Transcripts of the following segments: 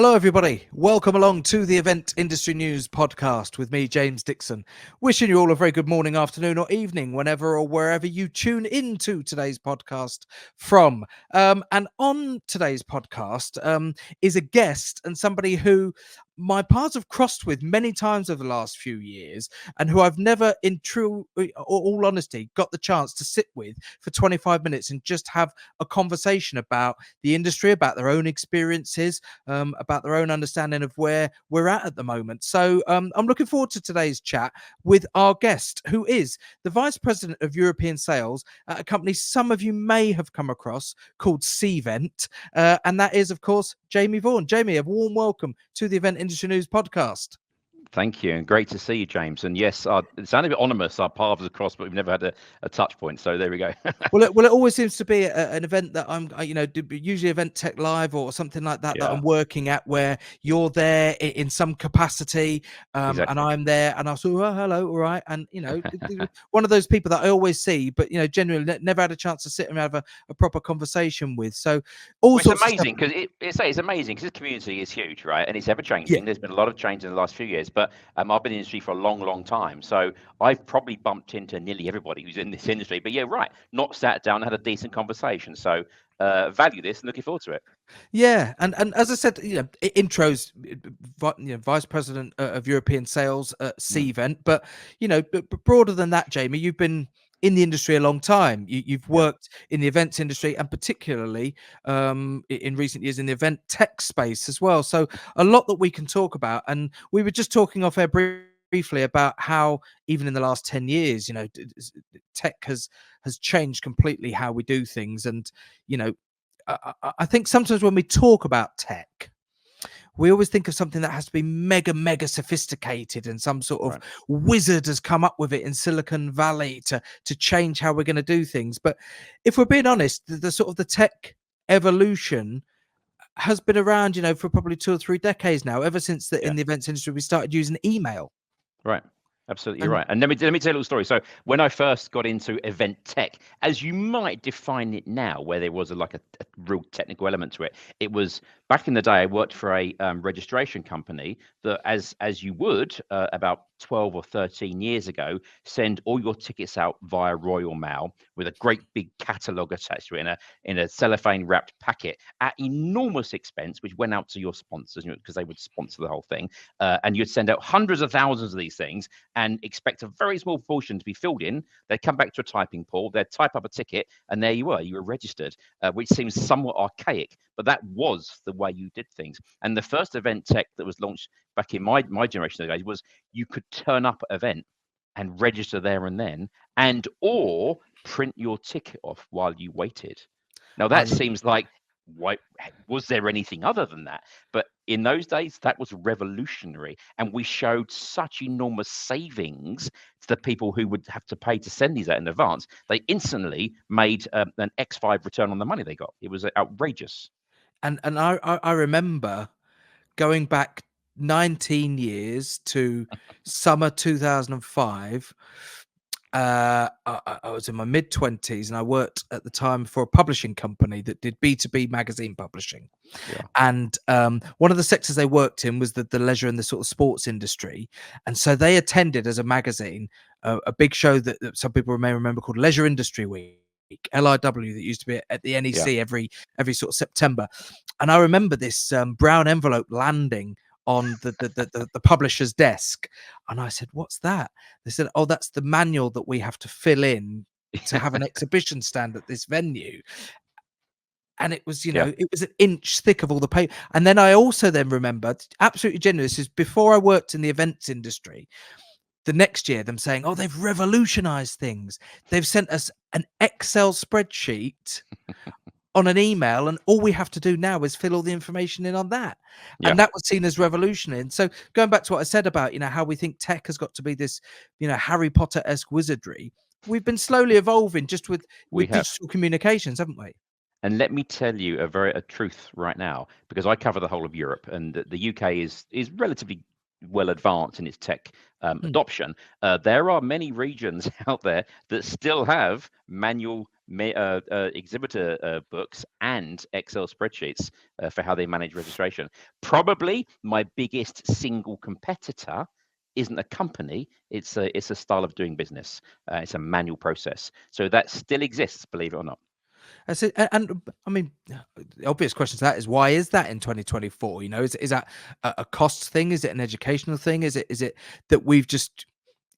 Hello, everybody. Welcome along to the Event Industry News podcast with me, James Dickson. Wishing you all a very good morning, afternoon, or evening, whenever or wherever you tune into today's podcast from. And on today's podcast is a guest and somebody who my paths have crossed with many times over the last few years, and who I've never, in true or all honesty, got the chance to sit with for 25 minutes and just have a conversation about the industry, about their own experiences, about their own understanding of where we're at the moment. So I'm looking forward to today's chat with our guest, who is the Vice President of European Sales at a company some of you may have come across called Cvent. And that is, of course, Jamie Vaughan. Jamie, a warm welcome to the Event Industry News podcast. Thank you, and great to see you, James. And yes, it sounded a bit ominous. Our paths are crossed, but we've never had a touch point. So there we go. Well, it always seems to be an event that I'm, usually Event Tech Live or something like that that I'm working at, where you're there in some capacity, Exactly. and I'm there, and I say, "Oh, hello, all right," and one of those people that I always see, but genuinely never had a chance to sit and have a proper conversation with. So, it's amazing because it's amazing because this community is huge, right? And it's ever changing. Yeah. There's been a lot of change in the last few years, but I've been in the industry for a long, long time. So I've probably bumped into nearly everybody who's in this industry. But yeah, right, not sat down and had a decent conversation. So value this and looking forward to it. Yeah, and as I said, intros, Vice President of European Sales at Cvent, but broader than that, Jamie, you've been in the industry a long time. You've worked in the events industry, and particularly in recent years in the event tech space as well. So a lot that we can talk about. And we were just talking off air briefly about how even in the last 10 years, tech has changed completely how we do things. And I think sometimes when we talk about tech, we always think of something that has to be mega sophisticated, and some sort of wizard has come up with it in Silicon Valley to change how we're going to do things. But if we're being honest, the sort of the tech evolution has been around, for probably 2 or 3 decades now, ever since in the events industry, we started using email. Right. Absolutely right. And let me tell you a little story. So when I first got into event tech, as you might define it now, where there was a real technical element to it, it was back in the day. I worked for a registration company that, as you would about 12 or 13 years ago, send all your tickets out via Royal Mail with a great big catalogue attached to it in a cellophane wrapped packet at enormous expense, which went out to your sponsors, because they would sponsor the whole thing, and you'd send out hundreds of thousands of these things and expect a very small portion to be filled in. They'd come back to a typing pool, they'd type up a ticket, and there you were registered, which seems somewhat archaic, but that was the way you did things. And the first event tech that was launched back in my generation of days was you could turn up at an event and register there and then, or print your ticket off while you waited. Now that seems like, why was there anything other than that? But in those days, that was revolutionary, and we showed such enormous savings to the people who would have to pay to send these out in advance. They instantly made an X5 return on the money they got. It was outrageous. And I remember going back 19 years to summer 2005. I was in my mid-20s, and I worked at the time for a publishing company that did B2B magazine publishing. And one of the sectors they worked in was the leisure and the sort of sports industry. And so they attended, as a magazine, a big show that some people may remember called Leisure Industry Week, LIW, that used to be at the NEC every sort of September. And I remember this brown envelope landing on the publisher's desk, and I said, "What's that?" They said, "Oh, that's the manual that we have to fill in to have an exhibition stand at this venue." And it was, it was an inch thick of all the paper. And then I also remembered, absolutely genuine, this is before I worked in the events industry, the next year, them saying, "Oh, they've revolutionized things. They've sent us an Excel spreadsheet on an email, and all we have to do now is fill all the information in on that." And that was seen as revolutionary. And so going back to what I said about, how we think tech has got to be this, Harry Potter-esque wizardry, we've been slowly evolving just with digital communications, haven't we? And let me tell you a truth right now, because I cover the whole of Europe, and the UK is relatively well advanced in its tech adoption. There are many regions out there that still have manual exhibitor books and Excel spreadsheets for how they manage registration. Probably my biggest single competitor isn't a company, it's a style of doing business. It's a manual process. So that still exists, believe it or not. That's it. And I mean, the obvious question to that is, why is that in 2024? You know, is that a cost thing? Is it an educational thing? Is it that we've just,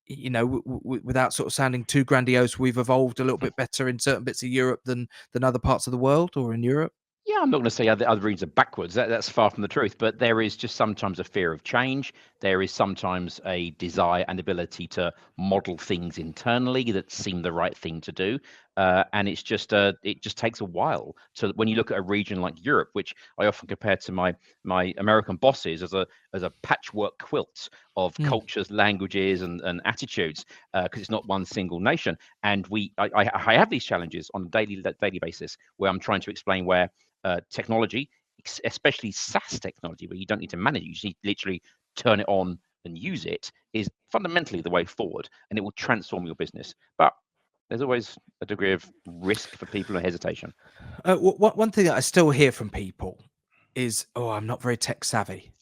you know, without sort of sounding too grandiose, we've evolved a little bit better in certain bits of Europe than other parts of the world, or in Europe? Yeah, I'm not going to say other regions are backwards. That's far from the truth. But there is just sometimes a fear of change. There is sometimes a desire and ability to model things internally that seem the right thing to do. And it just takes a while to, when you look at a region like Europe, which I often compare to my American bosses as a patchwork quilt of Mm. cultures, languages, and attitudes, because it's not one single nation. And I have these challenges on a daily basis where I'm trying to explain where technology, especially SaaS technology, where you don't need to manage it, you just need to literally turn it on and use it, is fundamentally the way forward, and it will transform your business. But there's always a degree of risk for people and hesitation. One thing that I still hear from people is, "Oh, I'm not very tech savvy."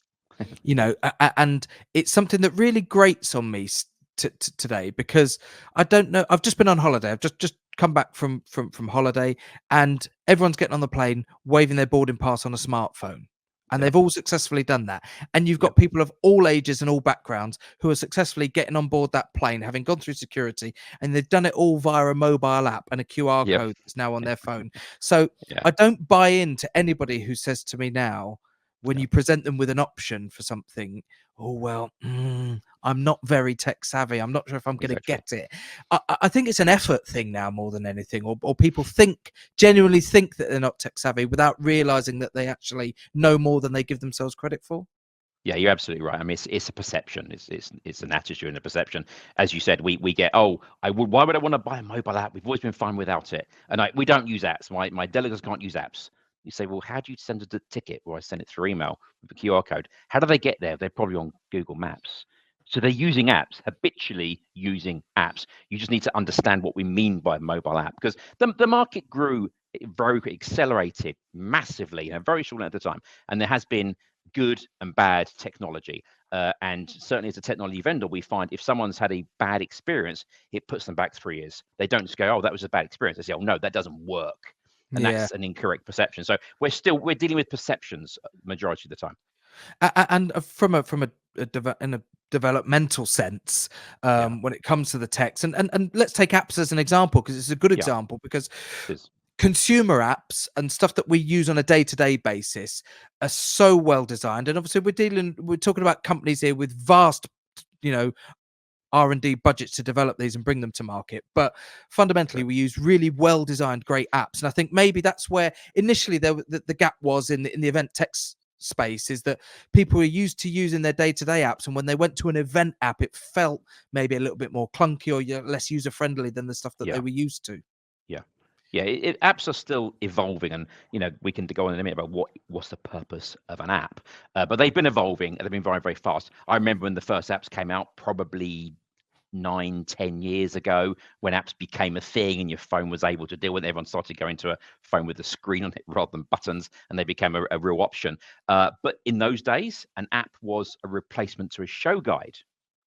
You know, and it's something that really grates on me today, because I don't know. I've just been on holiday. I've just come back from holiday, and everyone's getting on the plane waving their boarding pass on a smartphone. And Yep, they've all successfully done that. And you've yep, got people of all ages and all backgrounds who are successfully getting on board that plane, having gone through security, and they've done it all via a mobile app and a QR yep, code that's now on their phone. So yeah, I don't buy into anybody who says to me now, when yeah, you present them with an option for something, oh well, I'm not very tech savvy, I'm not sure if I'm going to exactly. get it. I think it's an effort thing now more than anything, or people genuinely think that they're not tech savvy without realizing that they actually know more than they give themselves credit for. Yeah, you're absolutely right. I mean, it's a perception. It's an attitude and a perception. As you said, we get, oh, why would I want to buy a mobile app? We've always been fine without it, and we don't use apps. My delegates can't use apps. You say, well, how do you send a ticket? Or I send it through email with a QR code. How do they get there? They're probably on Google Maps. So they're using apps, habitually using apps. You just need to understand what we mean by mobile app, because the market grew very accelerated massively in a very short length of time, and there has been good and bad technology. And certainly as a technology vendor, we find if someone's had a bad experience, it puts them back 3 years. They don't just go, oh, that was a bad experience. They say, oh, no, that doesn't work. And Yeah. that's an incorrect perception. So we're dealing with perceptions majority of the time. And in a developmental sense, Yeah. when it comes to the text, and let's take apps as an example, because it's a good Yeah. example, because It is. consumer apps and stuff that we use on a day-to-day basis are so well designed. And obviously we're talking about companies here with vast, you know, R&D budgets to develop these and bring them to market, but fundamentally Correct. we use really well designed great apps. And I think maybe that's where initially the gap was in the event tech space, is that people are used to using their day-to-day apps, and when they went to an event app, it felt maybe a little bit more clunky, or less user friendly than the stuff that they Yeah. were used to. Yeah. Yeah, apps are still evolving, and we can go on in a minute about what's the purpose of an app. But they've been evolving, and they've been very, very fast. I remember when the first apps came out, probably 9, 10 years ago, when apps became a thing and your phone was able to deal with it. Everyone started going to a phone with a screen on it rather than buttons, and they became a real option. But in those days, an app was a replacement to a show guide.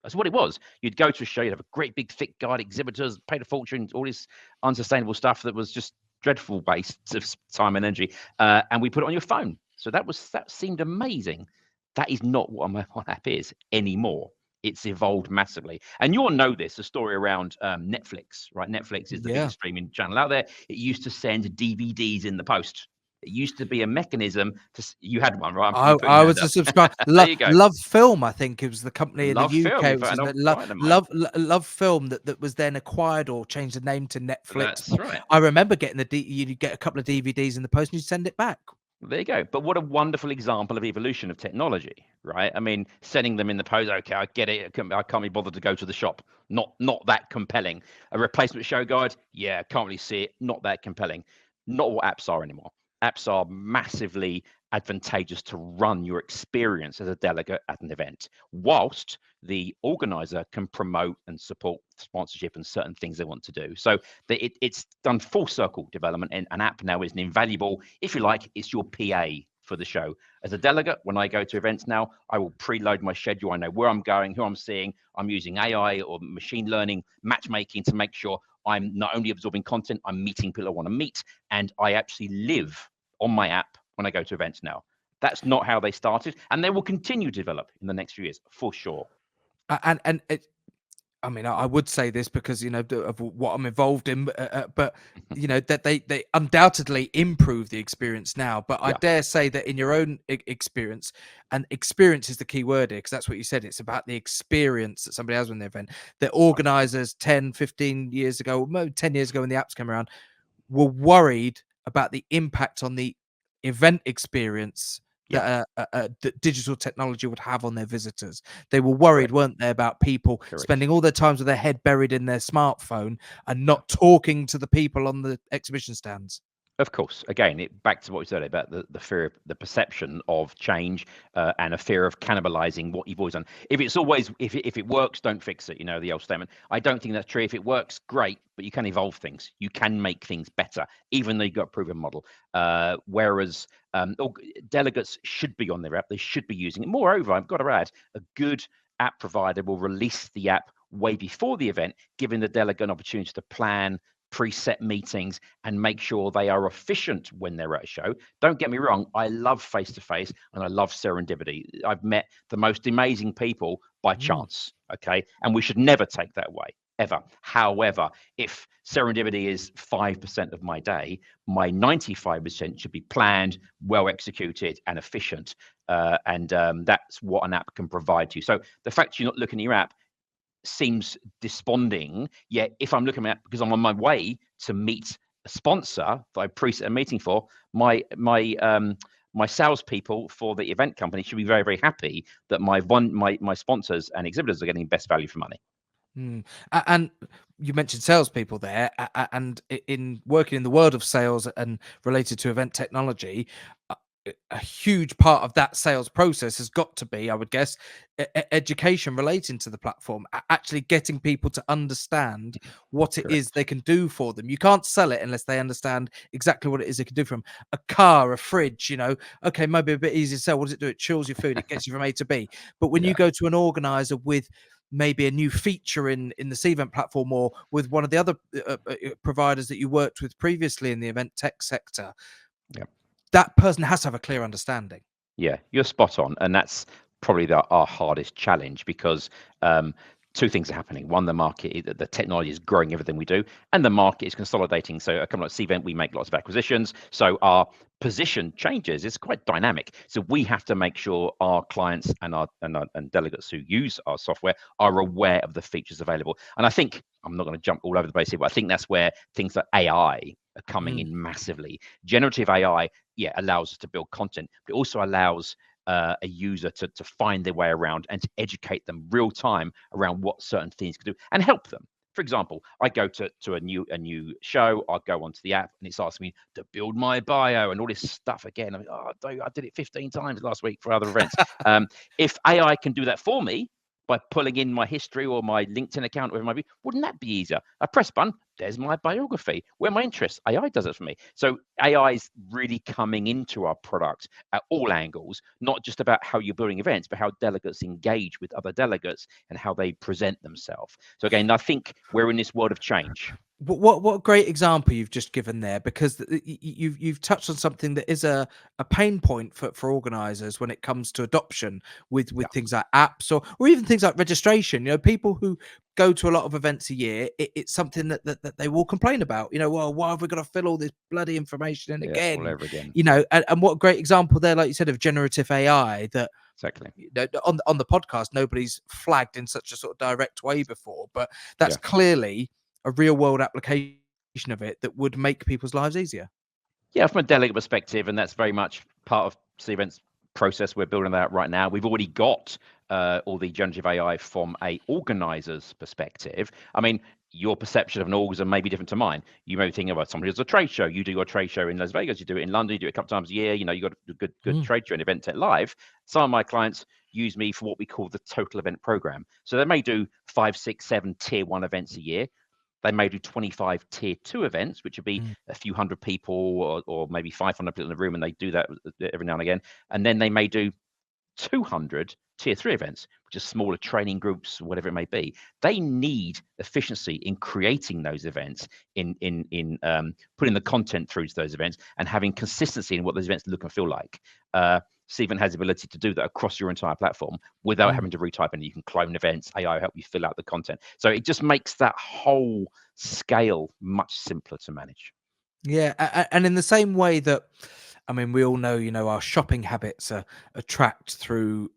That's what it was. You'd go to a show, you'd have a great big thick guide, exhibitors, paid a fortune, all this unsustainable stuff that was just dreadful waste of time and energy, and we put it on your phone. So that seemed amazing. That is not what a mobile app is anymore. It's evolved massively, and you'll know this. The story around Netflix, right? Netflix is the Yeah. biggest streaming channel out there. It used to send DVDs in the post. It used to be a mechanism to. You had one, right? I I'm putting I your hand was a up. subscriber. There you go. Love Film, I think it was the company in the Love film. UK. In It was fact, an in the old client of mine. Love Film that was then acquired or changed the name to Netflix. That's But right. I remember getting you get a couple of DVDs in the post and you send it back. There you go. But what a wonderful example of evolution of technology, right? I mean, sending them in the post, okay, I get it. I can't be bothered to go to the shop. Not that compelling. A replacement show guide, yeah, can't really see it. Not that compelling. Not what apps are anymore. Apps are massively advantageous to run your experience as a delegate at an event, whilst the organizer can promote and support sponsorship and certain things they want to do. So it's done full circle development, and an app now is an invaluable, if you like, it's your PA for the show. As a delegate, when I go to events now, I will preload my schedule. I know where I'm going, who I'm seeing. I'm using AI or machine learning matchmaking to make sure I'm not only absorbing content, I'm meeting people I want to meet, and I actually live on my app when I go to events now. That's not how they started, and they will continue to develop in the next few years for sure. And I mean, I would say this because, of what I'm involved in, but that they undoubtedly improve the experience now. But I Yeah, dare say that in your own experience, and experience is the key word here, because that's what you said. It's about the experience that somebody has when they event. The organizers 10, 15 years ago, 10 years ago when the apps came around, were worried about the impact on the event experience yeah, that digital technology would have on their visitors. They were worried, correct, weren't they, about people correct. spending all their times with their head buried in their smartphone and Yeah. not talking to the people on the exhibition stands. Of course, again, back to what we said about the fear of the perception of change, and a fear of cannibalizing what you've always done. If it works, don't fix it. You know the old statement. I don't think that's true. If it works, great, but you can evolve things. You can make things better, even though you've got a proven model. Whereas delegates should be on their app. They should be using it. Moreover, I've got to add, a good app provider will release the app way before the event, giving the delegate an opportunity to plan preset meetings and make sure they are efficient when they're at a show. Don't get me wrong, I love face to face and I love serendipity. I've met the most amazing people by Mm. chance, okay? And we should never take that away, ever. However, if serendipity is 5% of my day, my 95% should be planned, well executed, and efficient. And that's what an app can provide to you. So the fact you're not looking at your app seems desponding. Yet if I'm looking at, because I'm on my way to meet a sponsor that I preset a meeting for, my salespeople for the event company should be very, very happy that my sponsors and exhibitors are getting best value for money. Mm. And you mentioned salespeople there, and in working in the world of sales and related to event technology, a a huge part of that sales process has got to be, I would guess, education relating to the platform, actually getting people to understand what it is they Correct. can do for them. You can't sell it unless they understand exactly what it is they can do for them. A car, a fridge, okay, maybe a bit easier to sell. What does it do? It chills your food, it gets you from A to B. But when you Yeah. go to an organizer with maybe a new feature in the Cvent platform, or with one of the other providers that you worked with previously in the event tech sector, Yeah. that person has to have a clear understanding. Yeah, you're spot on, and that's probably our hardest challenge because two things are happening. One, the technology is growing everything we do, and the market is consolidating. So, a company like Cvent, we make lots of acquisitions, so our position changes. It's quite dynamic. So we have to make sure our clients and delegates who use our software are aware of the features available. And I think I'm not going to jump all over the place here, but I think that's where things like AI are coming Mm. in massively. Generative AI, yeah, allows us to build content, but it also allows a user to find their way around and to educate them real time around what certain things can do and help them. For example, I go to a new show, I go onto the app and it's asking me to build my bio and all this stuff again. I did it 15 times last week for other events. If AI can do that for me by pulling in my history or my LinkedIn account, whatever it might be, wouldn't that be easier? I press button, there's my biography. Where are my interests? AI does it for me. So AI is really coming into our product at all angles, not just about how you're building events, but how delegates engage with other delegates and how they present themselves. So again, I think we're in this world of change. What a great example you've just given there, because you've touched on something that is a pain point for organizers when it comes to adoption with Yeah, things like apps, or even things like registration. People who go to a lot of events a year, it's something that they will complain about. Well, why have we got to fill all this bloody information in yeah, all again? over again. And what a great example there, like you said, of generative AI, that Exactly. on the podcast nobody's flagged in such a sort of direct way before, but that's Yeah. clearly a real world application of it that would make people's lives easier. Yeah, from a delegate perspective, and that's very much part of Cvent's process. We're building that right now. We've already got all the generative AI from a organizer's perspective. I mean, your perception of an organizer may be different to mine. You may be thinking about somebody who does a trade show. You do your trade show in Las Vegas. You do it in London. You do it a couple times a year. You got a good Mm. trade show and Event Tech Live. Some of my clients use me for what we call the total event program. So they may do 5, 6, 7 tier 1 events a year. They may do 25 tier 2 events, which would be Mm. a few hundred people or maybe 500 people in the room, and they do that every now and again. And then they may do 200 tier 3 events, which are smaller training groups, whatever it may be. They need efficiency in creating those events, in putting the content through to those events, and having consistency in what those events look and feel like. Cvent has the ability to do that across your entire platform without having to retype any. You can clone events, AI help you fill out the content. So it just makes that whole scale much simpler to manage. Yeah, and in the same way that, I mean, we all know, our shopping habits are tracked through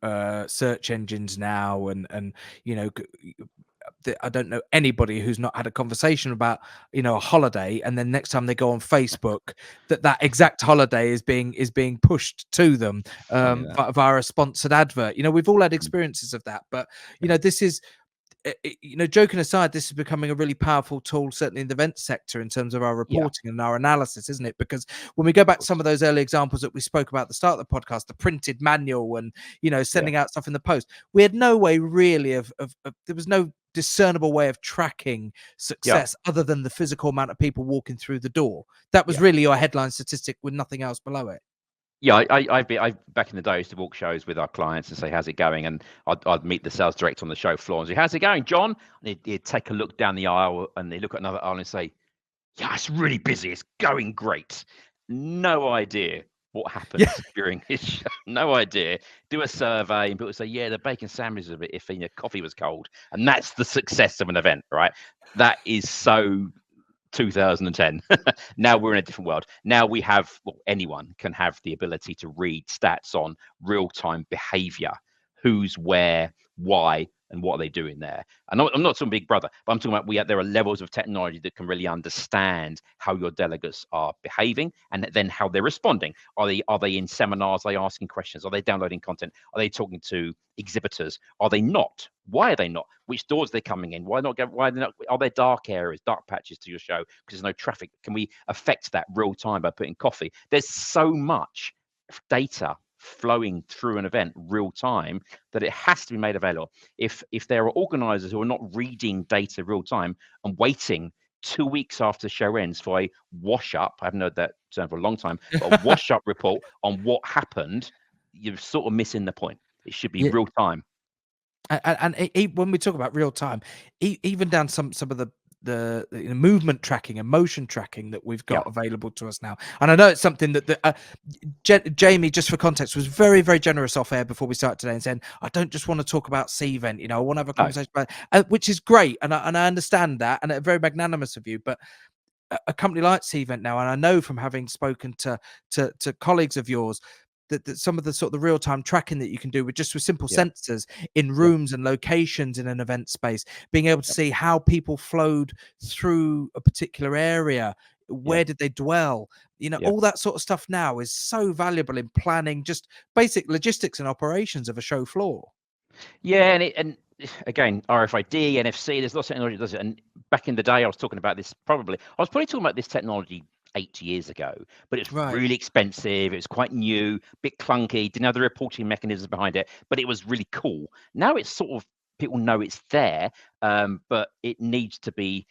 search engines now, and you know, I don't know anybody who's not had a conversation about a holiday, and then next time they go on Facebook, that exact holiday is being pushed to them Funny that. via a sponsored advert. We've all had Mm. experiences of that, but Yeah. this is joking aside, this is becoming a really powerful tool, certainly in the event sector, in terms of our Yeah, of reporting and our analysis, isn't it? Because when we go back to some course. of those early examples that we spoke about at the start of the podcast, the printed manual and Yeah, sending out stuff in the post, we had no way really of there was no discernible way of tracking yeah, success other than the physical amount of people walking through the door. That was yeah. really your headline statistic with nothing else below it. Yeah, I back in the day, I used to walk shows with our clients and say, "How's it going?" And I'd meet the sales director on the show floor and say, "How's it going, John?" And he'd take a look down the aisle and he'd look at another aisle and say, "Yeah, it's really busy. It's going great." No idea what Yeah. happens during his show. No idea. Do a survey and people say, "Yeah, the bacon sandwich is a bit iffy. The coffee was cold," and that's the success of an event, right? That is so 2010. Now we're in a different world. Now we have, well, anyone can have the ability to read stats on real-time behavior, who's where, why, and what are they doing there. And I'm not talking Big Brother, but I'm talking about there are levels of technology that can really understand how your delegates are behaving and then how they're responding. Are they in seminars? Are they asking questions? Are they downloading content? Are they talking to exhibitors? Are they not? Why are they not? Which doors they're coming in? Why not? Why are they not? Are there dark areas, dark patches to your show because there's no traffic? Can we affect that real time by putting coffee? There's so much data flowing through an event real time that it has to be made available. If there are organizers who are not reading data real time and waiting 2 weeks after the show ends for a wash up, I haven't heard that term for a long time, but a wash up report on what happened, you're sort of missing the point. It should be Yeah. real time. And when we talk about real time, even down some of the movement tracking and motion tracking that we've Yeah. got available to us now, and I know it's something that Jamie, just for context, was very, very generous off air before we started today and saying, "I don't just want to talk about Cvent, I want to have a No. conversation about," which is great, and I understand that, and very magnanimous of you, but a company like Cvent now, and I know from having spoken to colleagues of yours that some of the sort of the real time tracking that you can do with simple Yeah. sensors in Yeah. rooms and locations in an event space, being able to Yeah. see how people flowed through a particular area, Yeah. where did they dwell, Yeah. all that sort of stuff now is so valuable in planning just basic logistics and operations of a show floor. Yeah, and again, RFID, NFC, there's lots of technology that does it. And back in the day, I was talking about this I was probably talking about this technology 8 years ago, but it's Right. really expensive. It was quite new, bit clunky, didn't have the reporting mechanisms behind it, but it was really cool. Now it's sort of people know it's there, but it needs to be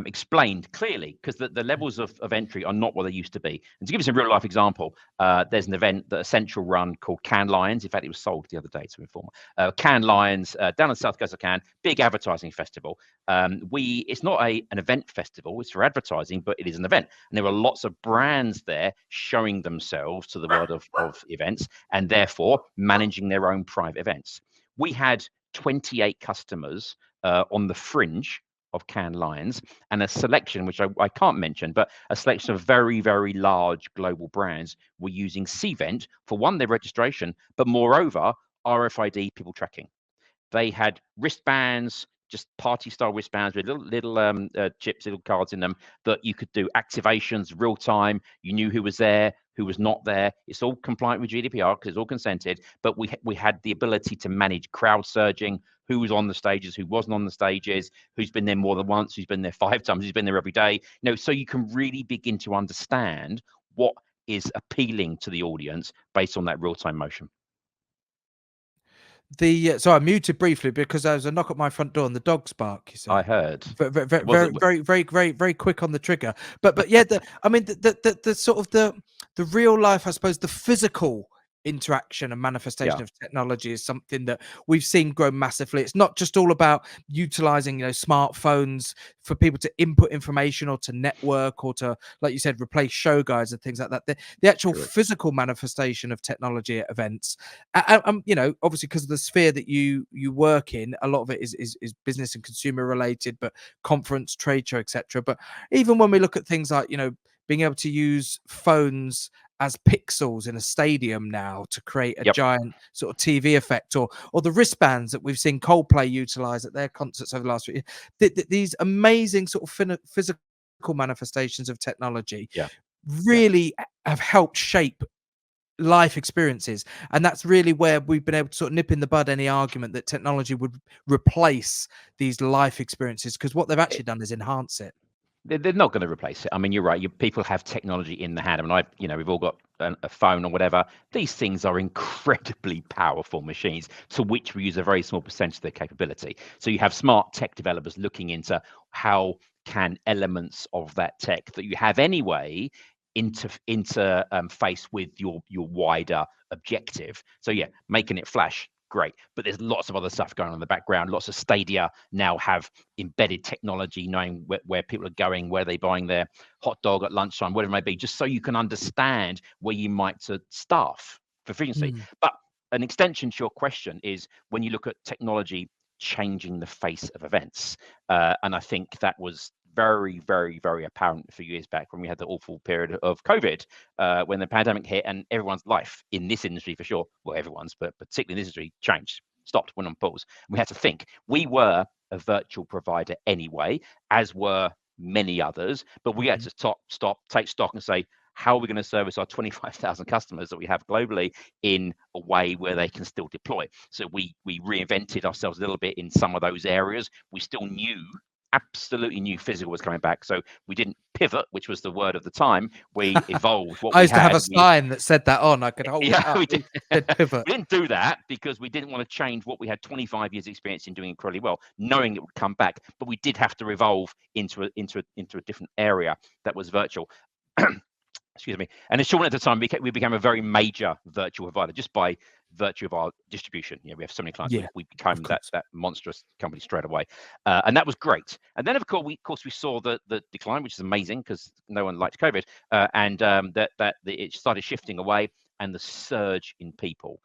explained clearly because the levels of entry are not what they used to be. And to give us a real life example, there's an event that Essential run called Cannes Lions. In fact, it was sold the other day to Informa. Cannes Lions down on the south coast of Cannes, big advertising festival. It's not an event festival; it's for advertising, but it is an event, and there were lots of brands there showing themselves to the world of events, and therefore managing their own private events. We had 28 customers on the fringe of Cannes Lions and a selection, which I can't mention, but a selection of very, very large global brands were using Cvent for their registration, but moreover, RFID people tracking. They had wristbands, just party style wristbands with little chips, little cards in them that you could do activations real time. You knew who was there, who was not there. It's all compliant with GDPR because it's all consented. But we had the ability to manage crowd surging, who was on the stages, who wasn't on the stages, who's been there more than once, who's been there 5 times, who's been there every day. So you can really begin to understand what is appealing to the audience based on that real time motion. So I muted briefly because there was a knock at my front door and the dogs bark. You I see, heard. very, It wasn't. very quick on the trigger. But yeah, I mean, the sort of the real life, I suppose, the physical interaction and manifestation Yeah, of technology is something that we've seen grow massively. It's not just all about utilizing, smartphones for people to input information or to network or to, like you said, replace show guides and things like that. The actual correct. physical manifestation of technology at events, obviously because of the sphere that you work in, a lot of it is business and consumer related, but conference, trade show, etc. But even when we look at things like, being able to use phones as pixels in a stadium now to create a Yep. giant sort of TV effect, or the wristbands that we've seen Coldplay utilize at their concerts over the last few years. These amazing sort of physical manifestations of technology Yeah. really have helped shape life experiences, and that's really where we've been able to sort of nip in the bud any argument that technology would replace these life experiences, because what they've Yeah. actually done is enhance it. They're not going to replace it. I mean, you're right. People have technology in the hand. I mean, we've all got a phone or whatever. These things are incredibly powerful machines to which we use a very small percentage of their capability. So you have smart tech developers looking into how can elements of that tech that you have anyway interface with your wider objective. So yeah, making it flash, great. But there's lots of other stuff going on in the background. Lots of stadia now have embedded technology, knowing where people are going, where they're buying their hot dog at lunchtime, whatever it may be, just so you can understand where you might to staff for efficiency. Mm. But an extension to your question is when you look at technology changing the face of events. And I think that was very, very, very apparent a few years back when we had the awful period of COVID, when the pandemic hit and everyone's life in this industry for sure, well, everyone's, but particularly in this industry, changed, stopped, went on pause. We had to think. We were a virtual provider anyway, as were many others, but we had to stop, take stock and say, how are we going to service our 25,000 customers that we have globally in a way where they can still deploy? So we reinvented ourselves a little bit in some of those areas. We still absolutely knew physical was coming back. So we didn't pivot, which was the word of the time. We evolved what I we used to have had. a sign that said that on. I could hold it up. We did. Said pivot. We didn't do that because we didn't want to change what we had 25 years experience in doing incredibly well, knowing it would come back. But we did have to evolve into a different area that was virtual. Excuse me. And in short, at the time, we became a very major virtual provider just by virtue of our distribution. We have so many clients. Yeah, We became that monstrous company straight away, and that was great. And then, of course, we saw the decline, which is amazing because no one liked COVID, and that it started shifting away, and the surge in people,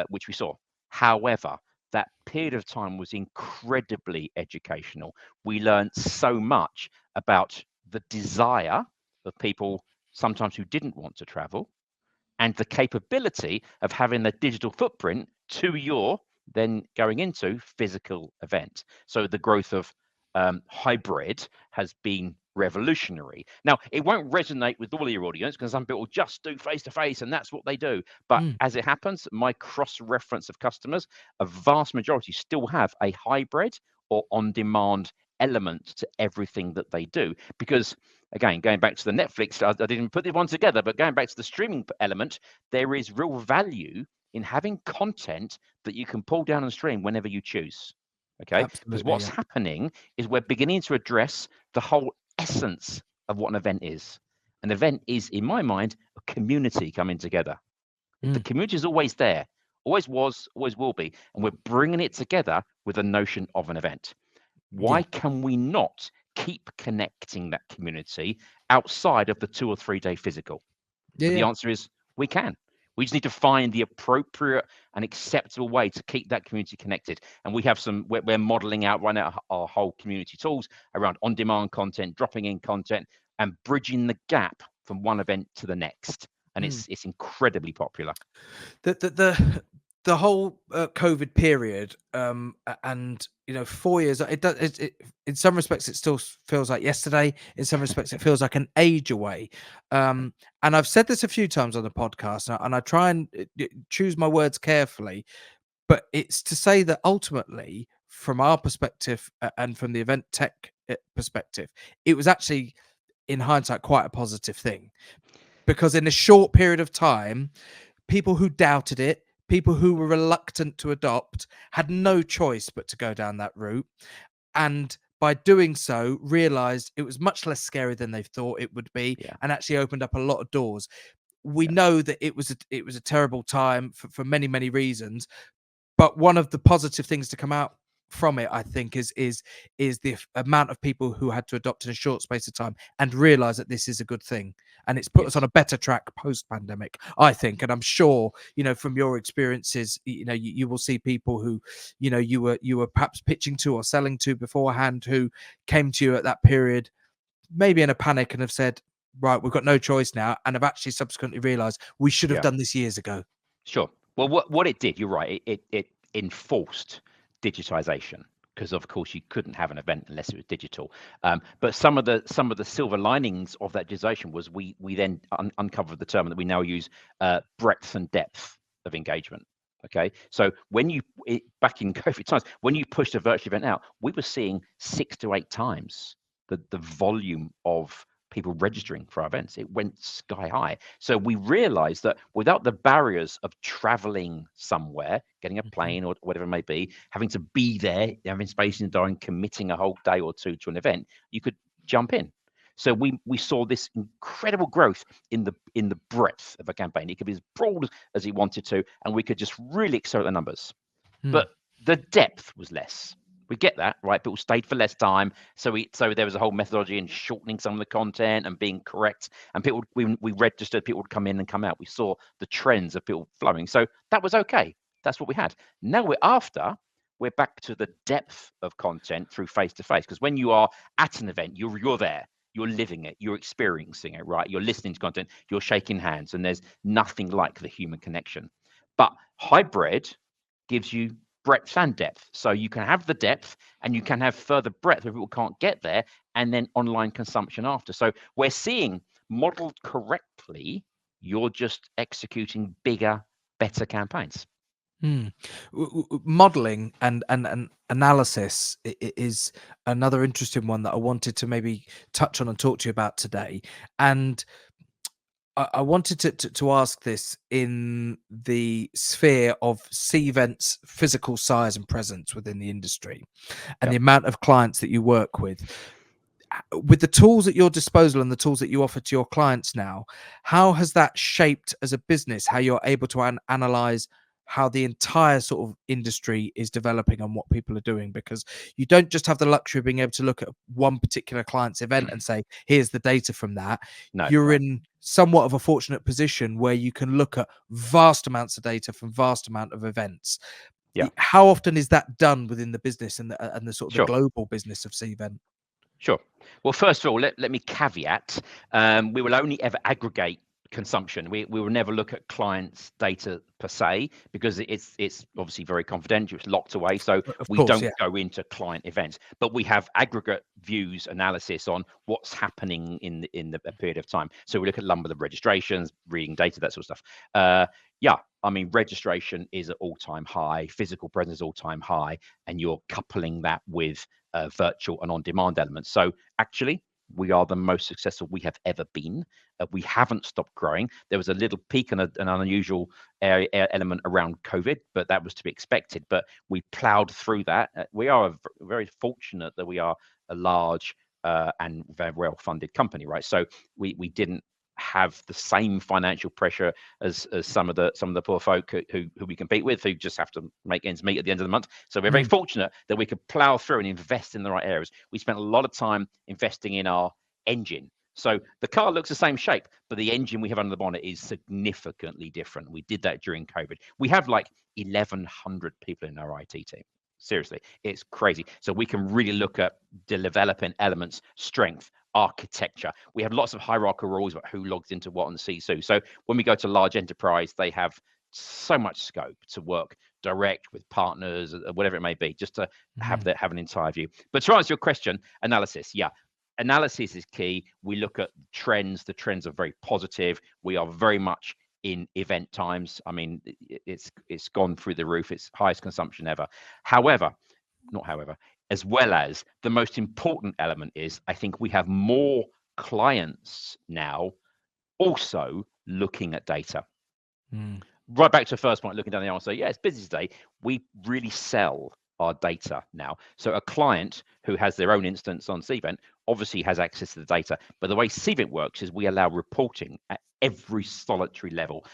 which we saw. However, that period of time was incredibly educational. We learned so much about the desire of people sometimes who didn't want to travel, and the capability of having the digital footprint to your then going into physical event. So the growth of hybrid has been revolutionary. Now, it won't resonate with all your audience because some people just do face-to-face and that's what they do. But as it happens, my cross-reference of customers, a vast majority still have a hybrid or on-demand element to everything that they do. Because again, going back to the Netflix, I didn't put the one together, but going back to the streaming element, there is real value in having content that you can pull down and stream whenever you choose. Okay, because what's happening is we're beginning to address the whole essence of what an event is. An event is, in my mind, a community coming together. The community is always there, always was, always will be, and we're bringing it together with a notion of an event. Why can we not keep connecting that community outside of the 2 or 3 day physical? Well, the answer is we can. We just need to find the appropriate and acceptable way to keep that community connected. And we have we're modeling out right now our whole community tools around on-demand content, dropping in content, and bridging the gap from one event to the next. And it's incredibly popular. The whole COVID period, and 4 years, in some respects it still feels like yesterday. In some respects it feels like an age away. And I've said this a few times on the podcast, and I try and choose my words carefully, but it's to say that ultimately, from our perspective and from the event tech perspective, it was actually, in hindsight, quite a positive thing, because in a short period of time, people who doubted it, people who were reluctant to adopt had no choice but to go down that route, and by doing so realized it was much less scary than they thought it would be, Yeah. and actually opened up a lot of doors. We Yeah. know that it was a terrible time for many reasons, but one of the positive things to come out from it, I think, is the amount of people who had to adopt in a short space of time and realize that this is a good thing, and it's put us on Yes. a better track post pandemic, I think. And I'm sure, from your experiences, you will see people who, you were perhaps pitching to or selling to beforehand, who came to you at that period maybe in a panic and have said, right, we've got no choice now, and have actually subsequently realized we should have Yeah. done this years ago. Sure. Well, what it did, you're right. It enforced digitization, because of course you couldn't have an event unless it was digital. But some of the silver linings of that digitization was we then uncovered the term that we now use, breadth and depth of engagement. Okay, so back in COVID times, when you pushed a virtual event out, we were seeing 6 to 8 times the volume of people registering for our events. It went sky high. So we realized that without the barriers of traveling somewhere, getting a plane or whatever it may be, having to be there, having space in the diary, and committing a whole day or two to an event, you could jump in. So we saw this incredible growth in the breadth of a campaign. It could be as broad as he wanted to, and we could just really accelerate the numbers. But the depth was less. We get that, right? People stayed for less time, so there was a whole methodology in shortening some of the content and being correct. And people, we registered, people would come in and come out. We saw the trends of people flowing, so that was okay. That's what we had. Now we're back to the depth of content through face to face, because when you are at an event, you're there. You're living it, you're experiencing it, right? You're listening to content, you're shaking hands, and there's nothing like the human connection. But hybrid gives you breadth and depth. So you can have the depth and you can have further breadth where people can't get there, and then online consumption after. So we're seeing, modeled correctly, you're just executing bigger, better campaigns. Modeling and analysis is another interesting one that I wanted to maybe touch on and talk to you about today. And I wanted to ask this in the sphere of Cvent's physical size and presence within the industry, and Yeah. the amount of clients that you work with the tools at your disposal and the tools that you offer to your clients now. How has that shaped as a business how you're able to analyze how the entire sort of industry is developing and what people are doing? Because you don't just have the luxury of being able to look at one particular client's event and say, here's the data from that. No, You're right. in somewhat of a fortunate position where you can look at vast amounts of data from vast amount of events. Yeah. How often is that done within the business and the sort of the Sure. global business of Cvent? Sure. Well, first of all, let me caveat, we will only ever aggregate consumption. We will never look at clients' data per se, because it's obviously very confidential. It's locked away. So Of we course, don't yeah. go into client events, but we have aggregate views, analysis on what's happening in the period of time. So we look at number of registrations, reading data, that sort of stuff. Yeah, I mean, registration is at all-time high, physical presence all-time high, and you're coupling that with virtual and on-demand elements. So actually, we are the most successful we have ever been. We haven't stopped growing. There was a little peak and an unusual element around COVID, but that was to be expected. But we plowed through that. We are very fortunate that we are a large and very well-funded company, right? So we didn't have the same financial pressure as some of the poor folk who we compete with, who just have to make ends meet at the end of the month. So we're very fortunate that we could plow through and invest in the right areas. We spent a lot of time investing in our engine. So the car looks the same shape, but the engine we have under the bonnet is significantly different. We did that during COVID. We have like 1,100 people in our IT team. Seriously, it's crazy. So we can really look at developing elements, strength, architecture. We have lots of hierarchical rules about who logs into what on the CISO. So when we go to large enterprise, they have so much scope to work direct with partners, whatever it may be, just to have an entire view. But to answer your question, analysis, yeah. Analysis is key. We look at trends. The trends are very positive. We are very much in event times. I mean, it's gone through the roof. It's highest consumption ever. As well as the most important element is, I think we have more clients now also looking at data. right back to the first point, looking down the aisle, so yeah, it's busy today. We really sell our data now. So a client who has their own instance on Cvent obviously has access to the data. But the way Cvent works is we allow reporting at every solitary level,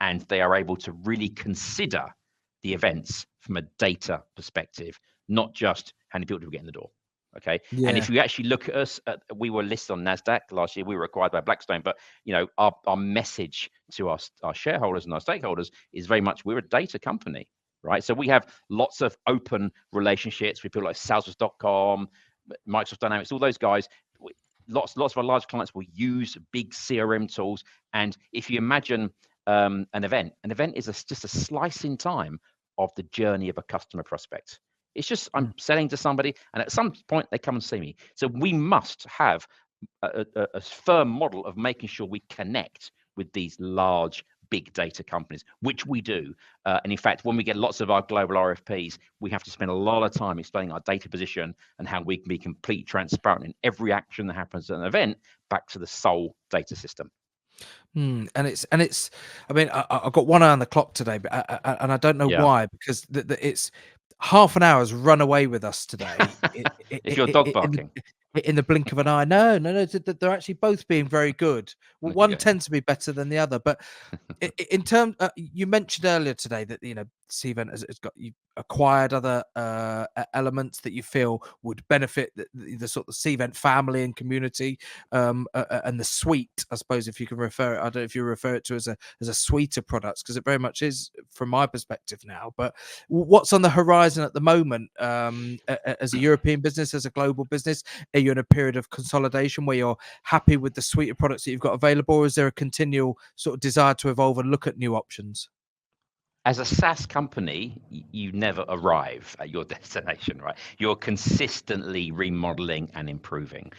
and they are able to really consider the events from a data perspective, not just how many people do we get in the door. Okay. And Yeah. if you actually look at us, we were listed on NASDAQ last year. We were acquired by Blackstone, but our message to our shareholders and our stakeholders is very much we're a data company, right? So we have lots of open relationships with people like Salesforce.com, Microsoft Dynamics, all those guys. Lots of our large clients will use big CRM tools. And if you imagine an event is just a slice in time of the journey of a customer prospect. It's just I'm selling to somebody, and at some point they come and see me. So we must have a firm model of making sure we connect with these large big data companies, which we do. And in fact, when we get lots of our global RFPs, we have to spend a lot of time explaining our data position and how we can be completely transparent in every action that happens at an event back to the sole data system. And it's I mean, I've got one eye on the clock today, but and I don't know why, because it's half an hour has run away with us today. If you're dog barking. In the blink of an eye. No, they're actually both being very good. Well, one tends to be better than the other, but in terms, you mentioned earlier today that Cvent has got, you acquired other elements that you feel would benefit the sort of Cvent family and community, and the suite, I suppose, if you can refer it. I don't know if you refer it to as a suite of products, because it very much is from my perspective now. But what's on the horizon at the moment, as a European business, as a global business? Are you in a period of consolidation where you're happy with the suite of products that you've got available, or is there a continual sort of desire to evolve and look at new options? As a SaaS company, you never arrive at your destination, right? You're consistently remodeling and improving.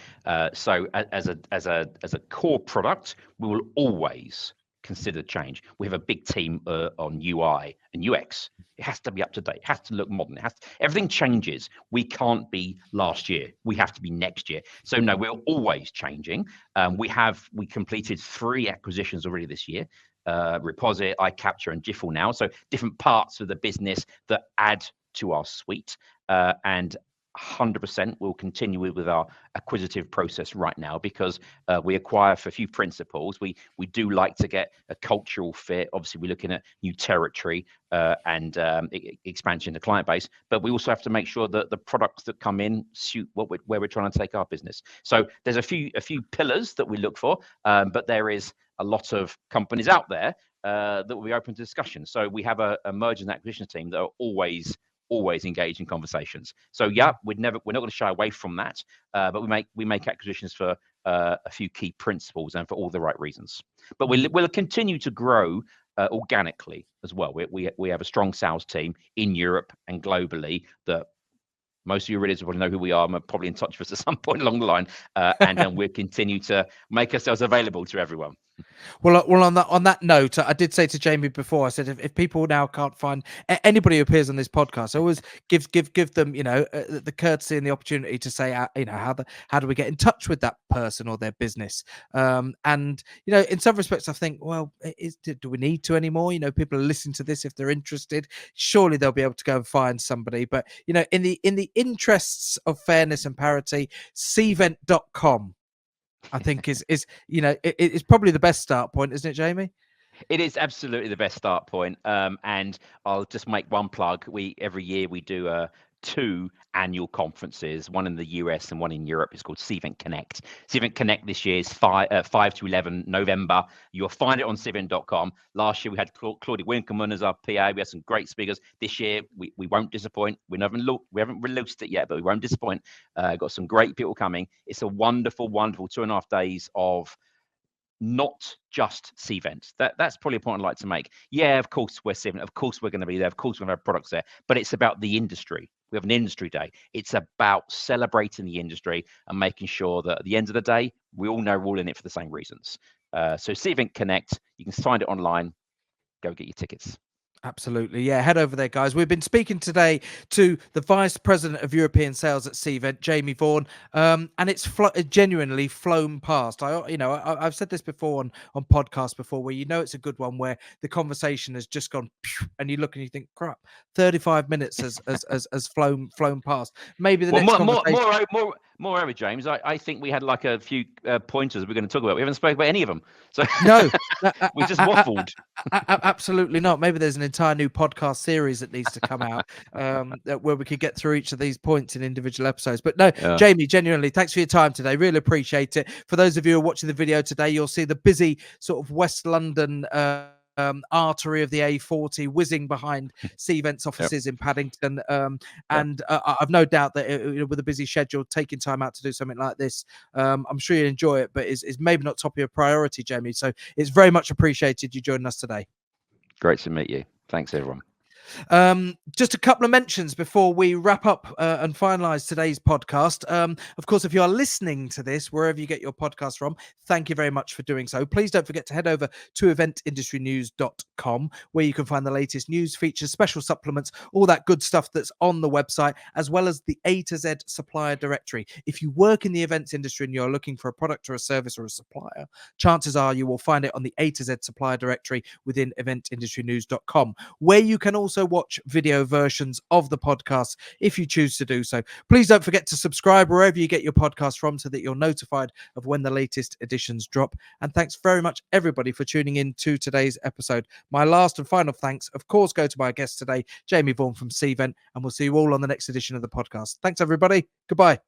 So as a core product, we will always consider change. We have a big team on UI and UX. It has to be up to date. It has to look modern. Everything changes. We can't be last year. We have to be next year. So no, we're always changing. We completed 3 acquisitions already this year. Reposit, iCapture, and Jiffle now. So different parts of the business that add to our suite, and 100% we'll continue with our acquisitive process right now, because we acquire for a few principles. We do like to get a cultural fit. Obviously, we're looking at new territory and expansion in the client base, but we also have to make sure that the products that come in suit where we're trying to take our business. So there's a few pillars that we look for, but there is a lot of companies out there that will be open to discussion. So we have a merger and acquisition team that are always engaged in conversations. So yeah, we're not going to shy away from that, but we make acquisitions for a few key principles and for all the right reasons. But we'll continue to grow organically as well. We have a strong sales team in Europe and globally that most of your readers will probably know who we are and are probably in touch with us at some point along the line. And then we'll continue to make ourselves available to everyone. Well, on that note, I did say to Jamie before, I said if people now can't find anybody who appears on this podcast, I always give them the courtesy and the opportunity to say how do we get in touch with that person or their business, and in some respects I think, well, do we need to anymore? People are listening to this. If they're interested, surely they'll be able to go and find somebody. But in the interests of fairness and parity, cvent.com I think it's probably the best start point, isn't it, Jamie? It is absolutely the best start point. And I'll just make one plug. Every year we do 2 annual conferences, one in the US and one in Europe. It's called Cvent Connect. Cvent Connect this year is 5 to 11 November. You'll find it on cvent.com. Last year we had Claudia Winkelmann as our PA. We had some great speakers. This year we won't disappoint. We haven't released it yet, but we won't disappoint. Got some great people coming. It's a wonderful, wonderful 2.5 days of not just Cvent. That's probably a point I'd like to make. Yeah, of course we're Cvent. Of course we're going to be there. Of course we're going to have products there. But it's about the industry. We have an industry day. It's about celebrating the industry and making sure that at the end of the day, we all know we're all in it for the same reasons. So Cvent Connect, you can find it online. Go get your tickets. Absolutely. Yeah. Head over there, guys. We've been speaking today to the Vice President of European Sales at Cvent, Jamie Vaughan, and it's genuinely flown past. I've said this before on podcasts before, where it's a good one, where the conversation has just gone, and you look and you think, crap, 35 minutes has flown past. Maybe the Well, next conversation. moreover, James, I think we had like a few pointers we're going to talk about. We haven't spoken about any of them, so No, we just waffled. Absolutely not. Maybe there's an entire new podcast series that needs to come out where we could get through each of these points in individual episodes. But no, Yeah. Jamie, genuinely, thanks for your time today. Really appreciate it. For those of you who are watching the video today, you'll see the busy sort of West London artery of the A40 whizzing behind Cvent's offices in Paddington. And I've no doubt that with a busy schedule, taking time out to do something like this, I'm sure you'll enjoy it, but is maybe not top of your priority, Jamie. So it's very much appreciated you joining us today. Great to meet you. Thanks, everyone. Just a couple of mentions before we wrap up and finalize today's podcast. Of course, if you are listening to this wherever you get your podcast from, thank you very much for doing so. Please don't forget to head over to eventindustrynews.com, where you can find the latest news, features, special supplements, all that good stuff that's on the website, as well as the A to Z supplier directory. If you work in the events industry and you're looking for a product or a service or a supplier, chances are you will find it on the A to Z supplier directory within eventindustrynews.com, where you can also watch video versions of the podcast if you choose to do so. Please don't forget to subscribe wherever you get your podcast from, so that you're notified of when the latest editions drop. And thanks very much, everybody, for tuning in to today's episode. My last and final thanks, of course, go to my guest today, Jamie Vaughan from Cvent, and we'll see you all on the next edition of the podcast. Thanks, everybody. Goodbye.